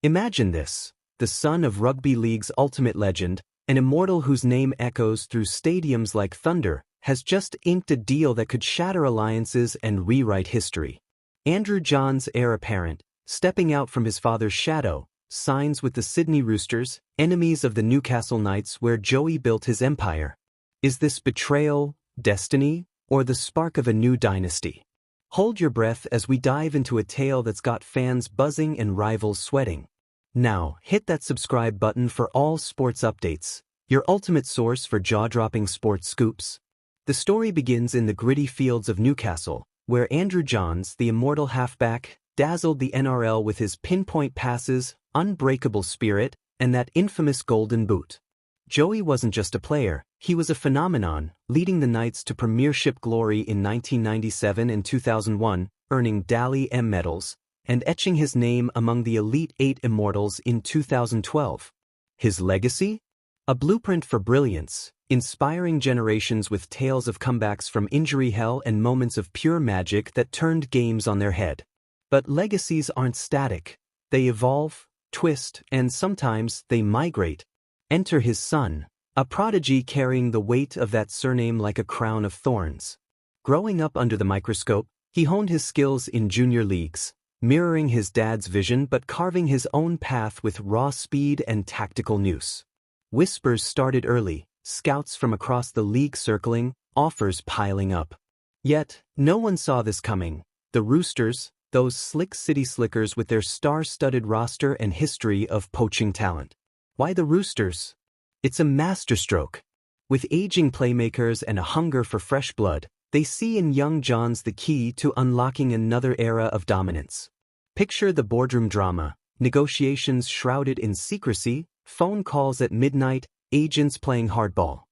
Imagine this: the son of Rugby League's ultimate legend, an immortal whose name echoes through stadiums like thunder, has just inked a deal that could shatter alliances and rewrite history. Andrew Johns, heir apparent, stepping out from his father's shadow, signs with the Sydney Roosters, enemies of the Newcastle Knights where Joey built his empire. Is this betrayal, destiny, or the spark of a new dynasty? Hold your breath as we dive into a tale that's got fans buzzing and rivals sweating. Now, hit that subscribe button for all sports updates, your ultimate source for jaw-dropping sports scoops. The story begins in the gritty fields of Newcastle, where Andrew Johns, the immortal halfback, dazzled the NRL with his pinpoint passes, unbreakable spirit, and that infamous golden boot. Joey wasn't just a player, he was a phenomenon, leading the Knights to premiership glory in 1997 and 2001, earning Dally M medals, and etching his name among the Elite 8 Immortals in 2012. His legacy? A blueprint for brilliance, inspiring generations with tales of comebacks from injury hell and moments of pure magic that turned games on their head. But legacies aren't static. They evolve, twist, and sometimes they migrate. Enter his son, a prodigy carrying the weight of that surname like a crown of thorns. Growing up under the microscope, he honed his skills in junior leagues, mirroring his dad's vision but carving his own path with raw speed and tactical nous. Whispers started early, scouts from across the league circling, offers piling up. Yet, no one saw this coming. The Roosters, those slick city slickers with their star-studded roster and history of poaching talent. Why the Roosters? It's a masterstroke. With aging playmakers and a hunger for fresh blood, they see in young Johns the key to unlocking another era of dominance. Picture the boardroom drama, negotiations shrouded in secrecy, phone calls at midnight, agents playing hardball.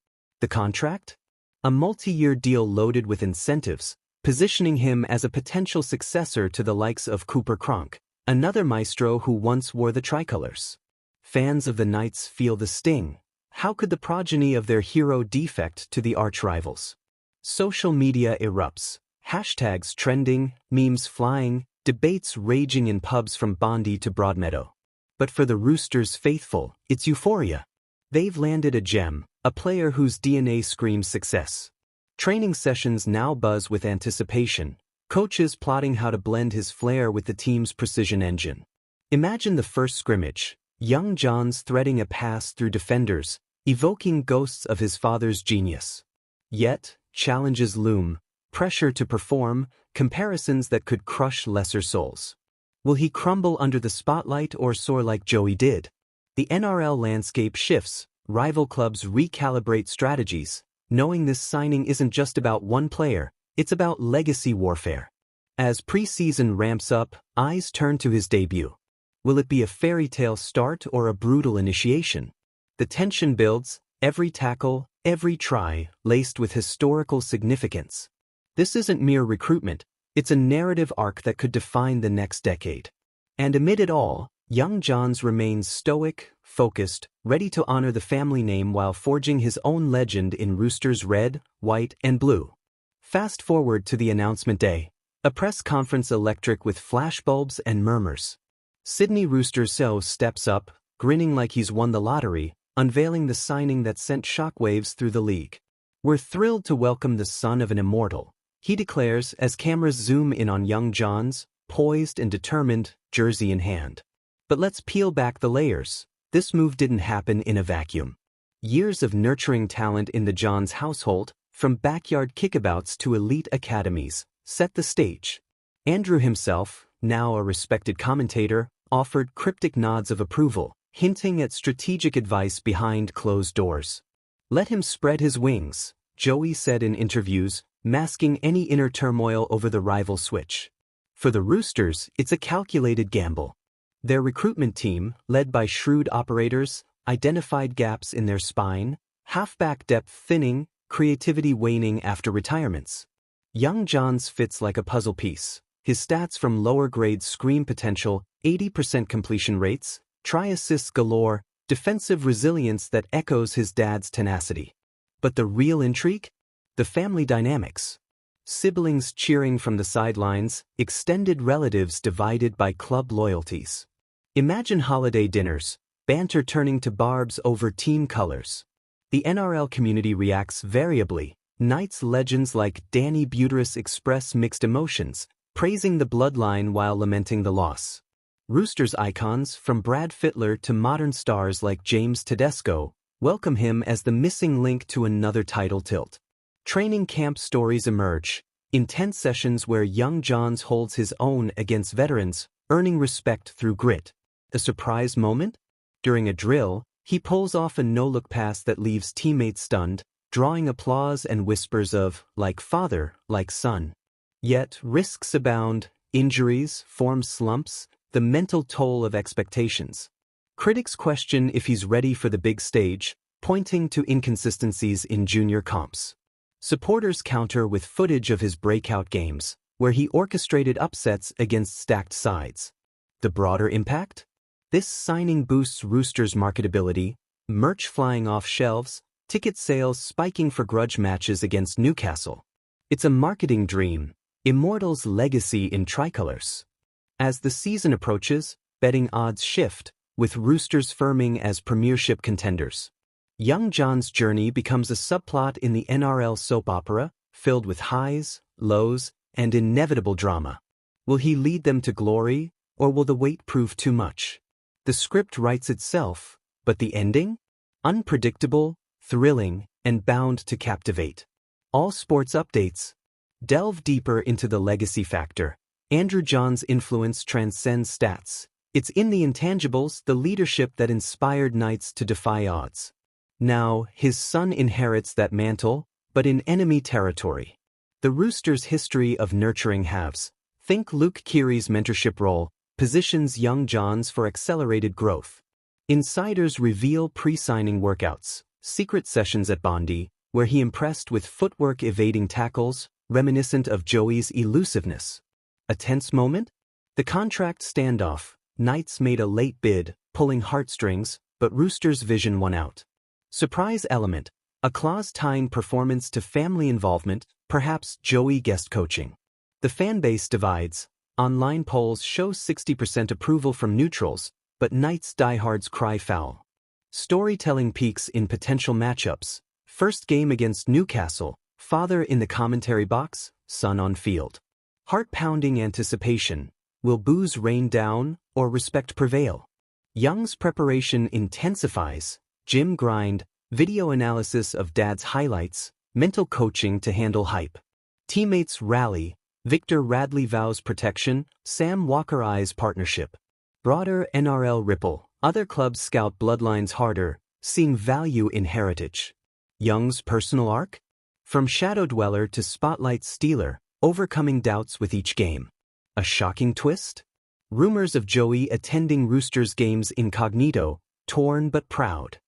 The contract? A multi-year deal loaded with incentives, positioning him as a potential successor to the likes of Cooper Cronk, another maestro who once wore the tricolours. Fans of the Knights feel the sting. How could the progeny of their hero defect to the arch-rivals? Social media erupts. Hashtags trending, memes flying, debates raging in pubs from Bondi to Broadmeadow. But for the Roosters faithful, it's euphoria. They've landed a gem, a player whose DNA screams success. Training sessions now buzz with anticipation, coaches plotting how to blend his flair with the team's precision engine. Imagine the first scrimmage, young Johns threading a pass through defenders, evoking ghosts of his father's genius. Yet, challenges loom, pressure to perform, comparisons that could crush lesser souls. Will he crumble under the spotlight or soar like Joey did? The NRL landscape shifts, rival clubs recalibrate strategies, knowing this signing isn't just about one player, it's about legacy warfare. As preseason ramps up, eyes turn to his debut. Will it be a fairy tale start or a brutal initiation? The tension builds, every tackle, every try, laced with historical significance. This isn't mere recruitment, it's a narrative arc that could define the next decade. And amid it all, young Johns remains stoic, focused, ready to honor the family name while forging his own legend in Roosters red, white, and blue. Fast forward to the announcement day, a press conference electric with flashbulbs and murmurs. Sydney Roosters CEO steps up, grinning like he's won the lottery, unveiling the signing that sent shockwaves through the league. "We're thrilled to welcome the son of an immortal," he declares as cameras zoom in on young Johns, poised and determined, jersey in hand. But let's peel back the layers. This move didn't happen in a vacuum. Years of nurturing talent in the Johns household, from backyard kickabouts to elite academies, set the stage. Andrew himself, now a respected commentator, offered cryptic nods of approval, hinting at strategic advice behind closed doors. "Let him spread his wings," Joey said in interviews, masking any inner turmoil over the rival switch. For the Roosters, it's a calculated gamble. Their recruitment team, led by shrewd operators, identified gaps in their spine, halfback depth thinning, creativity waning after retirements. Young Johns fits like a puzzle piece. His stats from lower grades scream potential, 80% completion rates, try-assists galore, defensive resilience that echoes his dad's tenacity. But the real intrigue? The family dynamics. Siblings cheering from the sidelines, extended relatives divided by club loyalties. Imagine holiday dinners, banter turning to barbs over team colors. The NRL community reacts variably. Knights legends like Danny Buteris express mixed emotions, praising the bloodline while lamenting the loss. Roosters icons, from Brad Fittler to modern stars like James Tedesco, welcome him as the missing link to another title tilt. Training camp stories emerge, intense sessions where young Johns holds his own against veterans, earning respect through grit. A surprise moment? During a drill, he pulls off a no-look pass that leaves teammates stunned, drawing applause and whispers of, like father, like son. Yet, risks abound, injuries, form slumps, the mental toll of expectations. Critics question if he's ready for the big stage, pointing to inconsistencies in junior comps. Supporters counter with footage of his breakout games, where he orchestrated upsets against stacked sides. The broader impact? This signing boosts Roosters' marketability, merch flying off shelves, ticket sales spiking for grudge matches against Newcastle. It's a marketing dream, Immortal's legacy in tricolors. As the season approaches, betting odds shift, with Roosters firming as premiership contenders. Young John's journey becomes a subplot in the NRL soap opera, filled with highs, lows, and inevitable drama. Will he lead them to glory, or will the wait prove too much? The script writes itself, but the ending? Unpredictable, thrilling, and bound to captivate. All sports updates. Delve deeper into the legacy factor. Andrew Johns' influence transcends stats. It's in the intangibles, the leadership that inspired Knights to defy odds. Now, his son inherits that mantle, but in enemy territory. The Roosters' history of nurturing halves, think Luke Keary's mentorship role, positions young Johns for accelerated growth. Insiders reveal pre-signing workouts, secret sessions at Bondi, where he impressed with footwork evading tackles, reminiscent of Joey's elusiveness. A tense moment? The contract standoff. Knights made a late bid, pulling heartstrings, but Roosters' vision won out. Surprise element. A clause tying performance to family involvement, perhaps Joey guest coaching. The fanbase divides. Online polls show 60% approval from neutrals, but Knights diehards cry foul. Storytelling peaks in potential matchups. First game against Newcastle, father in the commentary box, son on field. Heart-pounding anticipation. Will boos rain down, or respect prevail? Young's preparation intensifies. Gym grind, video analysis of dad's highlights, mental coaching to handle hype. Teammates rally. Victor Radley vows protection, Sam Walker eyes partnership. Broader NRL ripple. Other clubs scout bloodlines harder, seeing value in heritage. Young's personal arc? From shadow dweller to spotlight stealer, overcoming doubts with each game. A shocking twist? Rumors of Joey attending Roosters games incognito, torn but proud.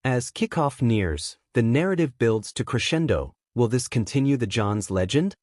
As kickoff nears, the narrative builds to crescendo. Will this continue the Johns legend?